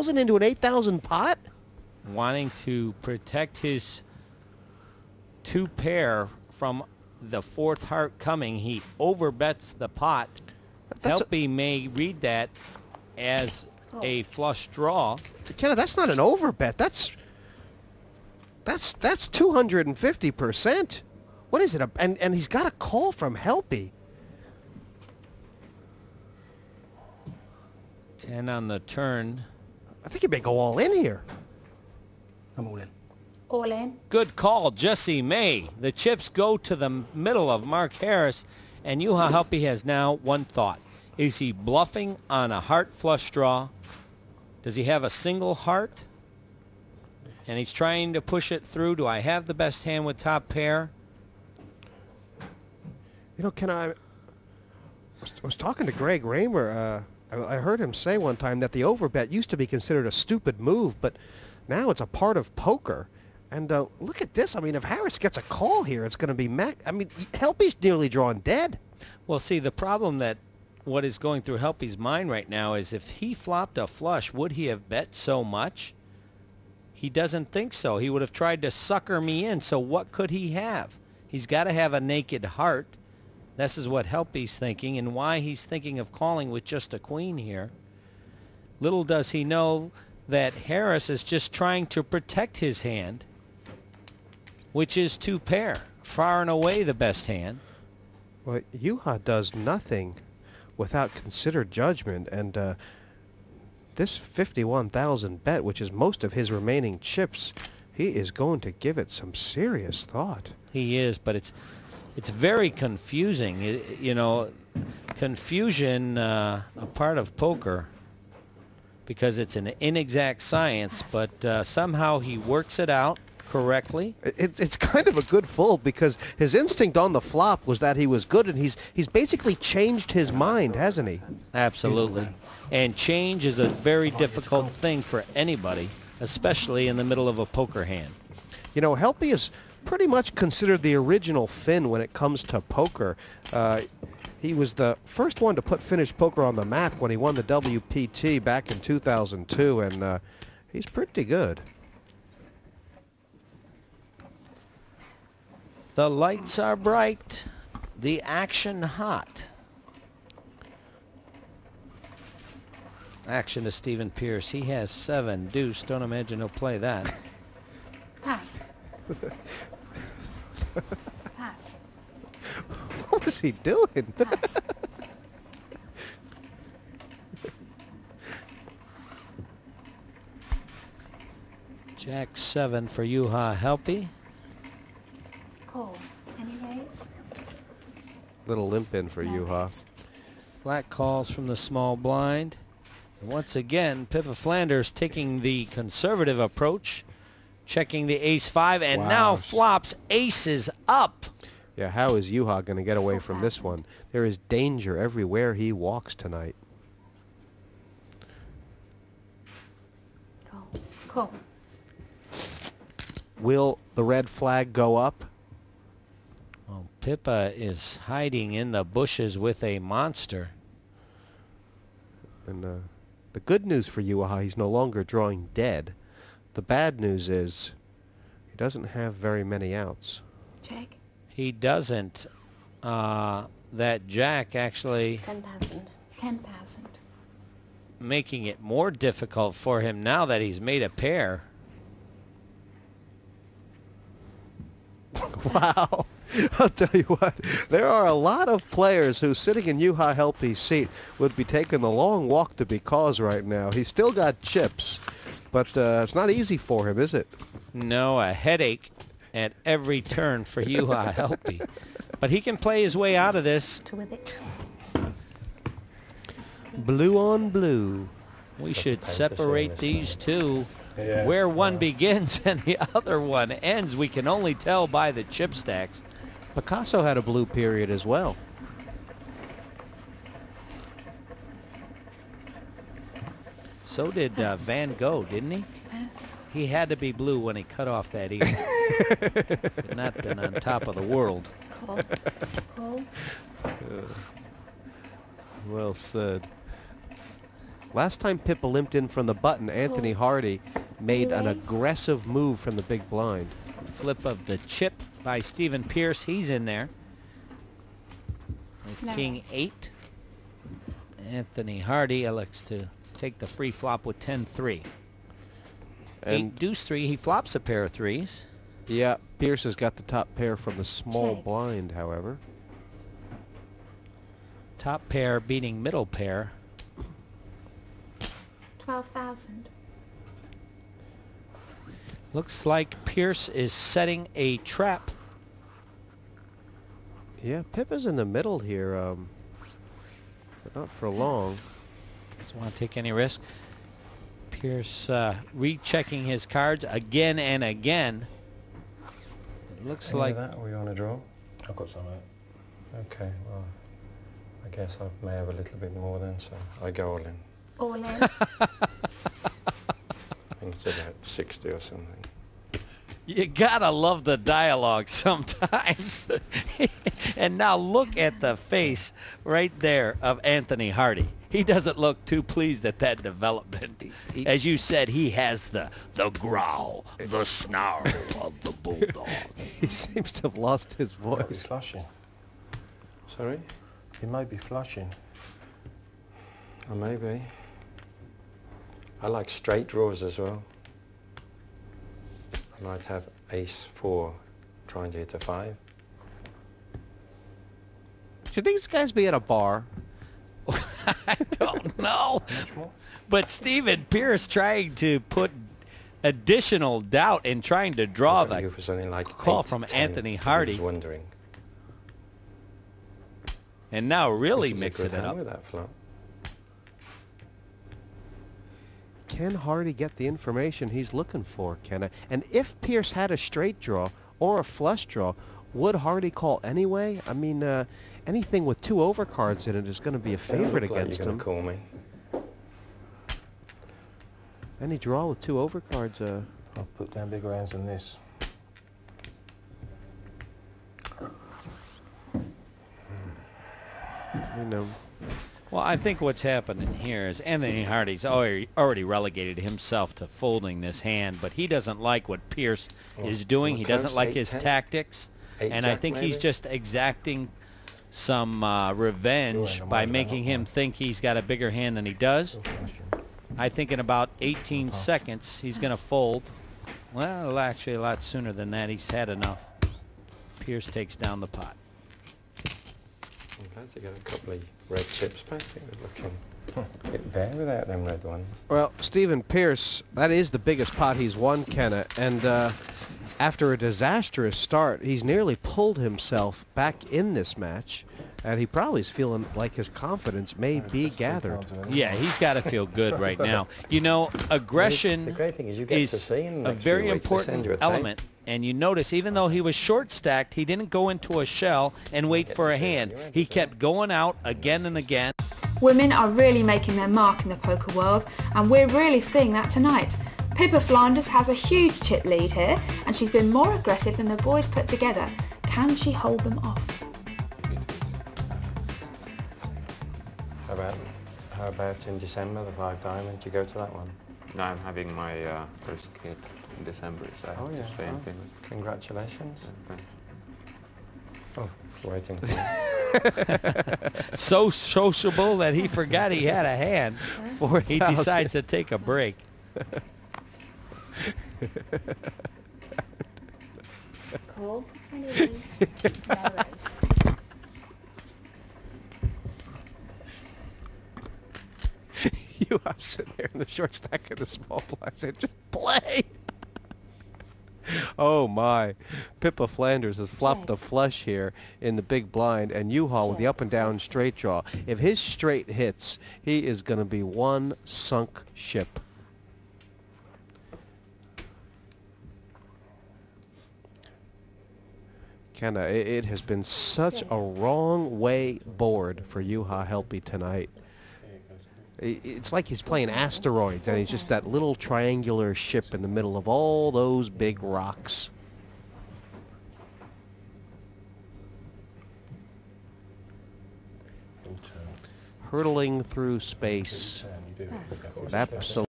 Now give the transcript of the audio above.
7,000 into an 8,000 pot? Wanting to protect his 2 pair from the 4th heart coming, he overbets the pot. Helpy may read that as a flush draw. Kenna, that's not an overbet. That's 250%. What is it? And he's got a call from Helpy. 10 on the turn. I think he may go all in here. I'm all in. All in. Good call, Jesse May. The chips go to the middle of Mark Harris, and Juha Helpy has now one thought. Is he bluffing on a heart flush draw? Does he have a single heart? And he's trying to push it through. Do I have the best hand with top pair? You know, I was talking to Greg Raymer. I heard him say one time that the overbet used to be considered a stupid move, but now it's a part of poker. And look at this. I mean, if Harris gets a call here, it's going to be I mean, Helpy's nearly drawn dead. Well, see, the problem that what is going through Helpy's mind right now is if he flopped a flush, would he have bet so much? He doesn't think so. He would have tried to sucker me in. So what could he have? He's got to have a naked heart. This is what Helpy's thinking and why he's thinking of calling with just a queen here. Little does he know that Harris is just trying to protect his hand, which is 2 pair, far and away the best hand. Well, Juha does nothing without considered judgment, and this 51,000 bet, which is most of his remaining chips, he is going to give it some serious thought. He is, but it's very confusing. You know, confusion a part of poker because it's an inexact science, but somehow he works it out correctly. It's kind of a good fold because his instinct on the flop was that he was good, and he's basically changed his mind, hasn't he? Absolutely. And change is a very difficult thing for anybody, especially in the middle of a poker hand. You know, Helpy is pretty much considered the original Finn when it comes to poker. He was the first one to put Finnish poker on the map when he won the WPT back in 2002, and he's pretty good. The lights are bright, the action hot. Action to Stephen Pierce. He has 7 deuce. Don't imagine he'll play that. Pass. Pass. What was he doing? Pass. Jack 7 for Juha Helpy. Call. Anyways. Little limp in for Juha. Flat calls from the small blind. And once again, Pippa Flanders taking the conservative approach, checking the ace-5, and now flops aces up. Yeah, how is Juha going to get away from this one? There is danger everywhere he walks tonight. Call. Call. Will the red flag go up? Well, Pippa is hiding in the bushes with a monster. And the good news for Juha, he's no longer drawing dead. The bad news is he doesn't have very many outs. Check. He doesn't. That Jack actually 10,000. 10,000. making it more difficult for him now that he's made a pair. Wow. I'll tell you what, there are a lot of players who, sitting in Juha Helpy's seat, would be taking the long walk to Because right now. He's still got chips, but it's not easy for him, is it? No, a headache at every turn for Juha Helpy. But he can play his way out of this. With it. Blue on blue. We should separate these two. Where one begins and the other one ends, we can only tell by the chip stacks. Picasso had a blue period as well. So did Van Gogh, didn't he? Pass. He had to be blue when he cut off that ear. Could not been on top of the world. Call. Call. Well said. Last time Pippa limped in from the button, Anthony Hardy made an Raise. aggressive move from the big blind. Flip of the chip by Stephen Pierce. He's in there. With No King raise. 8. Anthony Hardy elects to take the free flop with 10-3. 8 deuce 3. He flops a pair of threes. Yeah, Pierce has got the top pair from the small Check. blind, however. Top pair beating middle pair. 12,000. Looks like Pierce is setting a trap. Yeah, Pippa's in the middle here, but not for long. Doesn't want to take any risk. Pierce rechecking his cards again and again. It looks Any like of that, or you want to draw? I've got some of it. Okay, well, I guess I may have a little bit more then, so I go all in. All in. I think it's about 60 or something. you gotta love the dialogue sometimes. And now look at the face right there of Anthony Hardy. He doesn't look too pleased at that development. As you said, he has the growl, the snarl of the bulldog. He seems to have lost his He might be voice. flushing. Sorry? He might be flushing. Or maybe. I like straight draws as well. I might have ace 4 trying to hit a 5. Do you think this guy's be at a bar? I don't know. Much more? But Stephen Pierce trying to put additional doubt in trying to draw I'll go the for something like call 8, from 10, Anthony if Hardy. I was wondering. and now really This is a mixing good it hand up. with that flop. Can Hardy get the information he's looking for, Kenna? And if Pierce had a straight draw or a flush draw, would Hardy call anyway? I mean, anything with 2 overcards in it is going to be a They don't favorite look like against you're him. going to call me. Any draw with 2 overcards, I'll put down bigger hands than this. you know. Well, I think what's happening here is Anthony Hardy's already relegated himself to folding this hand, but he doesn't like what Pierce is doing. what He doesn't close, like 8, his 10? tactics, 8 and I jack think he's maybe? just exacting some revenge Sure, by I'm making him one. think he's got a bigger hand than he does. Still flushing. I think in about 18 seconds he's going to fold. Well, actually a lot sooner than that. He's had enough. Pierce takes down the pot. I'm glad to get a couple of red chips back. I think they're looking a bit bare without them red ones. Well, Stephen Pierce, that is the biggest pot he's won, Kenna. And after a disastrous start, he's nearly pulled himself back in this match. And he probably is feeling like his confidence may be gathered. Yeah, he's got to feel good right now. You know, aggression The great thing is you get to see in the a next few very weeks, they important send you a tape. element. And you notice, even though he was short stacked, he didn't go into a shell and wait for a hand. He kept going out again and again. Women are really making their mark in the poker world, and we're really seeing that tonight. Pippa Flanders has a huge chip lead here, and she's been more aggressive than the boys put together. Can she hold them off? How about in December, the 5 Diamond? Do you go to that one? No, I'm having my first kid in December, so I have to stay in Finland. Congratulations. Thanks. Oh, waiting for you. So sociable that he forgot he had a hand before he decides to take a break. Call. Any raise. No raise. You are sitting there in the short stack of the small blind saying, just play. Oh my. Pippa Flanders has flopped a flush here in the big blind, and U-Haul with the up and down straight draw. If his straight hits, he is going to be one sunk ship. Kenna, it has been such a wrong way board for Juha Helpy tonight. It's like he's playing asteroids, and he's just that little triangular ship in the middle of all those big rocks. Hurtling through space. do it. Absolutely.